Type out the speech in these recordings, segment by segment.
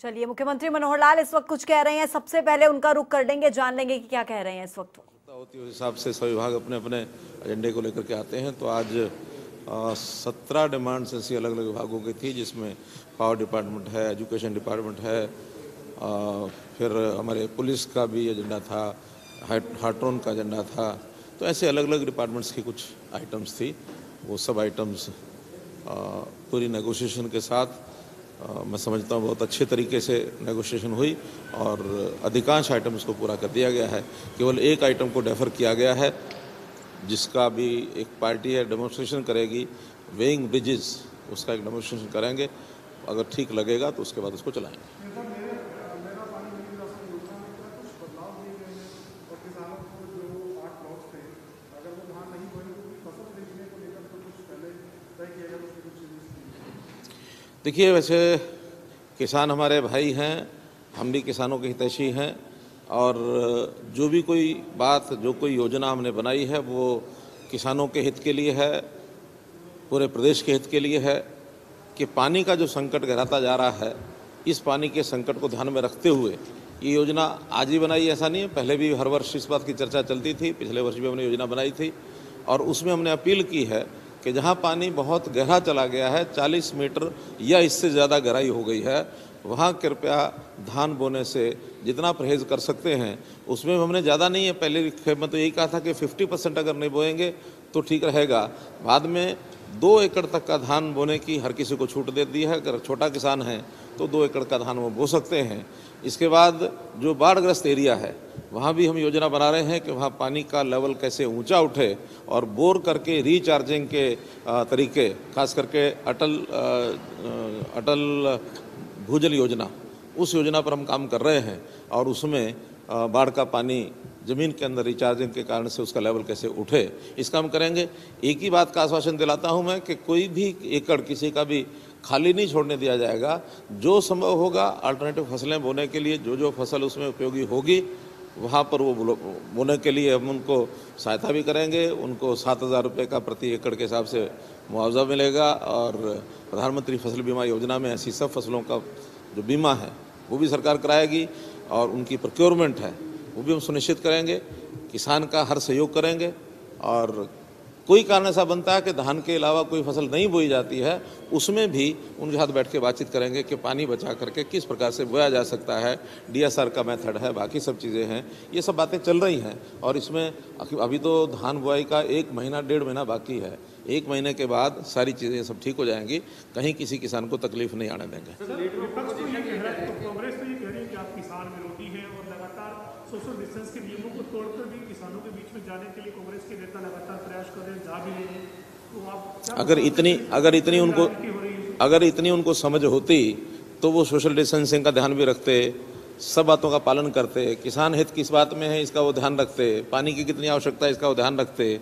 चलिए, मुख्यमंत्री मनोहर लाल इस वक्त कुछ कह रहे हैं, सबसे पहले उनका रुख कर लेंगे, जान लेंगे कि क्या कह रहे हैं इस वक्त। होती है उस हिसाब से सभी विभाग अपने अपने एजेंडे को लेकर के आते हैं। तो आज 17 डिमांड्स ऐसी अलग अलग विभागों की थी, जिसमें पावर डिपार्टमेंट है, एजुकेशन डिपार्टमेंट है, फिर हमारे पुलिस का भी एजेंडा था, हार्ट्रोन का एजेंडा था। तो ऐसे अलग अलग डिपार्टमेंट्स की कुछ आइटम्स थी। वो सब आइटम्स पूरी नेगोशिएशन के साथ मैं समझता हूँ बहुत अच्छे तरीके से नेगोशिएशन हुई और अधिकांश आइटम्स को पूरा कर दिया गया है। केवल एक आइटम को डेफर किया गया है, जिसका भी एक पार्टी है डेमोन्स्ट्रेशन करेगी, वेइंग ब्रिजेस, उसका एक डेमोन्स्ट्रेशन करेंगे। अगर ठीक लगेगा तो उसके बाद उसको चलाएंगे। देखिए, वैसे किसान हमारे भाई हैं, हम भी किसानों के हितैषी हैं और जो भी कोई बात, जो कोई योजना हमने बनाई है वो किसानों के हित के लिए है, पूरे प्रदेश के हित के लिए है। कि पानी का जो संकट गहराता जा रहा है, इस पानी के संकट को ध्यान में रखते हुए ये योजना आज ही बनाई, ऐसा नहीं है। पहले भी हर वर्ष इस बात की चर्चा चलती थी, पिछले वर्ष भी हमने योजना बनाई थी और उसमें हमने अपील की है कि जहाँ पानी बहुत गहरा चला गया है, 40 मीटर या इससे ज़्यादा गहराई हो गई है, वहाँ कृपया धान बोने से जितना परहेज़ कर सकते हैं। उसमें हमने ज़्यादा नहीं है, पहले मैं तो यही कहा था कि 50% अगर नहीं बोएंगे तो ठीक रहेगा। बाद में 2 एकड़ तक का धान बोने की हर किसी को छूट दे दी है। अगर छोटा किसान है तो 2 एकड़ का धान वो बो सकते हैं। इसके बाद जो बाढ़ग्रस्त एरिया है, वहाँ भी हम योजना बना रहे हैं कि वहाँ पानी का लेवल कैसे ऊंचा उठे और बोर करके रिचार्जिंग के तरीके, खास करके अटल भूजल योजना, उस योजना पर हम काम कर रहे हैं और उसमें बाढ़ का पानी ज़मीन के अंदर रिचार्जिंग के कारण से उसका लेवल कैसे उठे, इसका हम करेंगे। एक ही बात का आश्वासन दिलाता हूं मैं कि कोई भी एकड़ किसी का भी खाली नहीं छोड़ने दिया जाएगा। जो संभव होगा अल्टरनेटिव फसलें बोने के लिए, जो फसल उसमें उपयोगी होगी वहाँ पर वो बोने के लिए हम उनको सहायता भी करेंगे। उनको 7,000 रुपये का प्रति एकड़ के हिसाब से मुआवजा मिलेगा और प्रधानमंत्री फसल बीमा योजना में ऐसी सब फसलों का जो बीमा है वो भी सरकार कराएगी और उनकी प्रोक्योरमेंट है वो भी हम सुनिश्चित करेंगे। किसान का हर सहयोग करेंगे और कोई कारण ऐसा बनता है कि धान के अलावा कोई फसल नहीं बोई जाती है, उसमें भी उनके साथ बैठ के बातचीत करेंगे कि पानी बचा करके किस प्रकार से बोया जा सकता है। DSR का मेथड है, बाकी सब चीज़ें हैं, ये सब बातें चल रही हैं। और इसमें अभी तो धान बुआई का 1 महीना 1.5 महीना बाकी है। 1 महीने के बाद सारी चीज़ें सब ठीक हो जाएंगी, कहीं किसी किसान को तकलीफ नहीं आने देंगे। सोशल डिस्टेंस के नियमों को तोड़कर भी किसानों के बीच में जाने के लिए कांग्रेस के नेता लगातार प्रयास कर रहे हैं, जा भी रहे हैं। तो आप अगर इतनी उनको समझ होती तो वो सोशल डिस्टेंसिंग का ध्यान भी रखते, सब बातों का पालन करते, किसान हित किस बात में है इसका वो ध्यान रखते, पानी की कितनी आवश्यकता है इसका वो ध्यान रखते,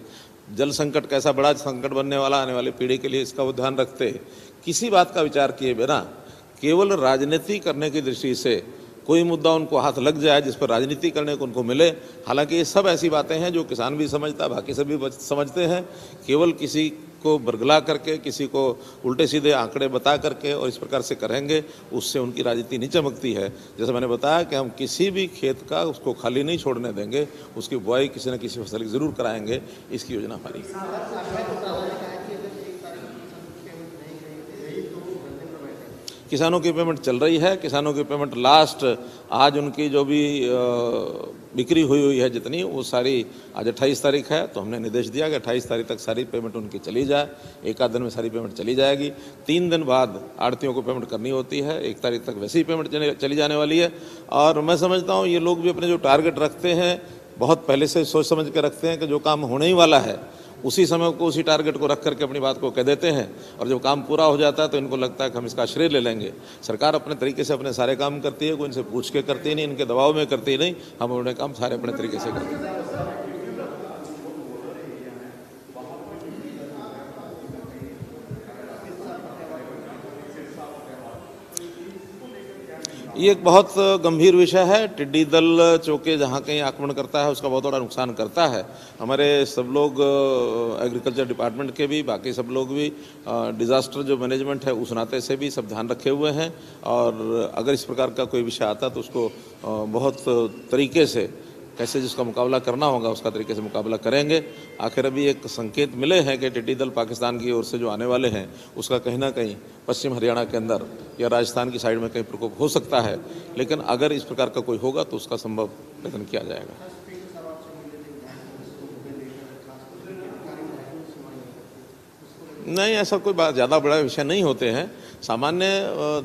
जल संकट कैसा बड़ा संकट बनने वाला आने वाली पीढ़ी के लिए इसका वो ध्यान रखते। किसी बात का विचार किए बिना केवल राजनीति करने की दृष्टि से कोई मुद्दा उनको हाथ लग जाए जिस पर राजनीति करने को उनको मिले। हालांकि ये सब ऐसी बातें हैं जो किसान भी समझता है, बाकी सभी समझते हैं। केवल किसी को बरगला करके, किसी को उल्टे सीधे आंकड़े बता करके और इस प्रकार से करेंगे, उससे उनकी राजनीति नहीं चमकती है। जैसे मैंने बताया कि हम किसी भी खेत का उसको खाली नहीं छोड़ने देंगे, उसकी बुआई किसी न किसी फसल की ज़रूर कराएंगे। इसकी योजना हमारी। किसानों की पेमेंट चल रही है। किसानों की पेमेंट लास्ट आज उनकी जो भी बिक्री हुई है जितनी, वो सारी आज 28 तारीख है, तो हमने निर्देश दिया कि 28 तारीख तक सारी पेमेंट उनकी चली जाए। 1 आध दिन में सारी पेमेंट चली जाएगी। 3 दिन बाद आड़तियों को पेमेंट करनी होती है। 1 तारीख तक वैसे ही पेमेंट चली जाने वाली है। और मैं समझता हूँ ये लोग भी अपने जो टारगेट रखते हैं बहुत पहले से सोच समझ के रखते हैं कि जो काम होने ही वाला है उसी समय को, उसी टारगेट को रख करके अपनी बात को कह देते हैं और जब काम पूरा हो जाता है तो इनको लगता है कि हम इसका श्रेय ले लेंगे। सरकार अपने तरीके से अपने सारे काम करती है, कोई इनसे पूछ के करती नहीं, इनके दबाव में करती नहीं। हम अपने काम सारे अपने तरीके से करते हैं। ये एक बहुत गंभीर विषय है। टिड्डी दल चौके जहाँ कहीं आक्रमण करता है उसका बहुत बड़ा नुकसान करता है। हमारे सब लोग एग्रीकल्चर डिपार्टमेंट के भी, बाकी सब लोग भी डिज़ास्टर जो मैनेजमेंट है उस नाते से भी सब ध्यान रखे हुए हैं, और अगर इस प्रकार का कोई विषय आता तो उसको बहुत तरीके से कैसे जिसका मुकाबला करना होगा उसका तरीके से मुकाबला करेंगे। आखिर अभी एक संकेत मिले हैं कि टिड्डी दल पाकिस्तान की ओर से जो आने वाले हैं उसका कहीं ना कहीं पश्चिम हरियाणा के अंदर या राजस्थान की साइड में कहीं प्रकोप हो सकता है, लेकिन अगर इस प्रकार का कोई होगा तो उसका संभव प्रयत्न किया जाएगा। नहीं, ऐसा कोई बात ज़्यादा बड़ा विषय नहीं होते हैं, सामान्य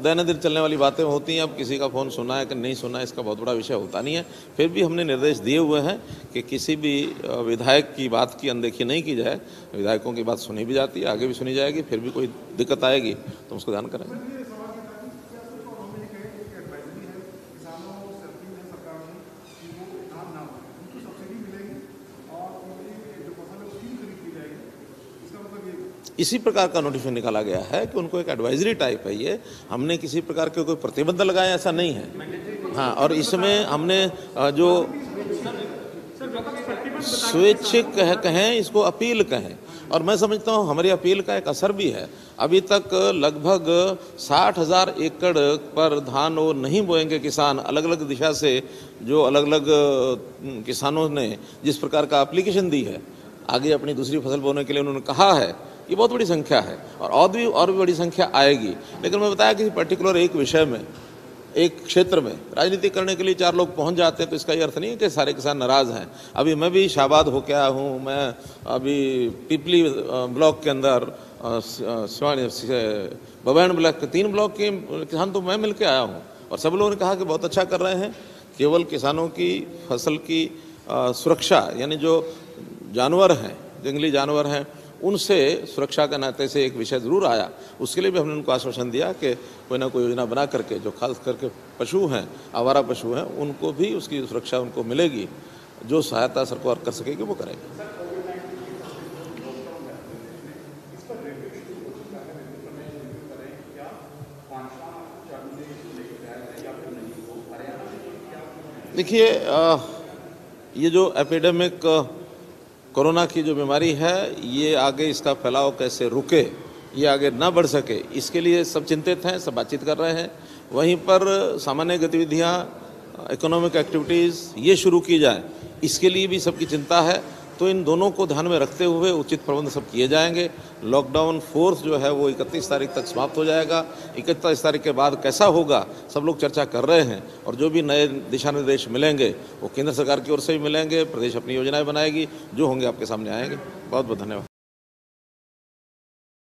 दैनंदिन चलने वाली बातें होती हैं। अब किसी का फ़ोन सुना है कि नहीं सुना है इसका बहुत बड़ा विषय होता नहीं है। फिर भी हमने निर्देश दिए हुए हैं कि किसी भी विधायक की बात की अनदेखी नहीं की जाए। विधायकों की बात सुनी भी जाती है, आगे भी सुनी जाएगी, फिर भी कोई दिक्कत आएगी तो उसको ध्यान करें। इसी प्रकार का नोटिफिकेशन निकाला गया है कि उनको एक एडवाइजरी टाइप है ये। हमने किसी प्रकार के कोई प्रतिबंध लगाया ऐसा नहीं है। हाँ, और इसमें हमने जो स्वैच्छिक कहें इसको अपील कहें, और मैं समझता हूँ हमारी अपील का एक असर भी है। अभी तक लगभग 60,000 एकड़ पर धान वो नहीं बोएंगे किसान, अलग अलग दिशा से जो अलग अलग किसानों ने जिस प्रकार का एप्लीकेशन दी है आगे अपनी दूसरी फसल बोने के लिए उन्होंने कहा है, ये बहुत बड़ी संख्या है और भी बड़ी संख्या आएगी। लेकिन मैं बताया कि पर्टिकुलर एक विषय में, एक क्षेत्र में राजनीति करने के लिए 4 लोग पहुंच जाते हैं तो इसका ये अर्थ नहीं है कि सारे किसान नाराज़ हैं। अभी मैं भी शाबाद होके आया हूँ। मैं अभी पिपली ब्लॉक के अंदर बबैन ब्लॉक के 3 ब्लॉक के किसान तो मैं मिल के आया हूँ और सब लोगों ने कहा कि बहुत अच्छा कर रहे हैं। केवल किसानों की फसल की सुरक्षा, यानी जो जानवर हैं, जंगली जानवर हैं, उनसे सुरक्षा के नाते से एक विषय ज़रूर आया। उसके लिए भी हमने उनको आश्वासन दिया कि कोई ना कोई योजना बना करके जो खास करके पशु हैं, आवारा पशु हैं, उनको भी उसकी सुरक्षा उनको मिलेगी। जो सहायता सरकार कर सकेगी वो करेगी। देखिए, ये जो एपिडेमिक कोरोना की जो बीमारी है, ये आगे इसका फैलाव कैसे रुके, ये आगे ना बढ़ सके, इसके लिए सब चिंतित हैं, सब बातचीत कर रहे हैं। वहीं पर सामान्य गतिविधियां, इकोनॉमिक एक्टिविटीज़ ये शुरू की जाए, इसके लिए भी सबकी चिंता है। तो इन दोनों को ध्यान में रखते हुए उचित प्रबंध सब किए जाएंगे। लॉकडाउन फोर्स जो है वो 31 तारीख तक समाप्त हो जाएगा। 31 तारीख के बाद कैसा होगा सब लोग चर्चा कर रहे हैं, और जो भी नए दिशा निर्देश मिलेंगे वो केंद्र सरकार की ओर से भी मिलेंगे। प्रदेश अपनी योजनाएं बनाएगी, जो होंगे आपके सामने आएंगे। बहुत बहुत धन्यवाद।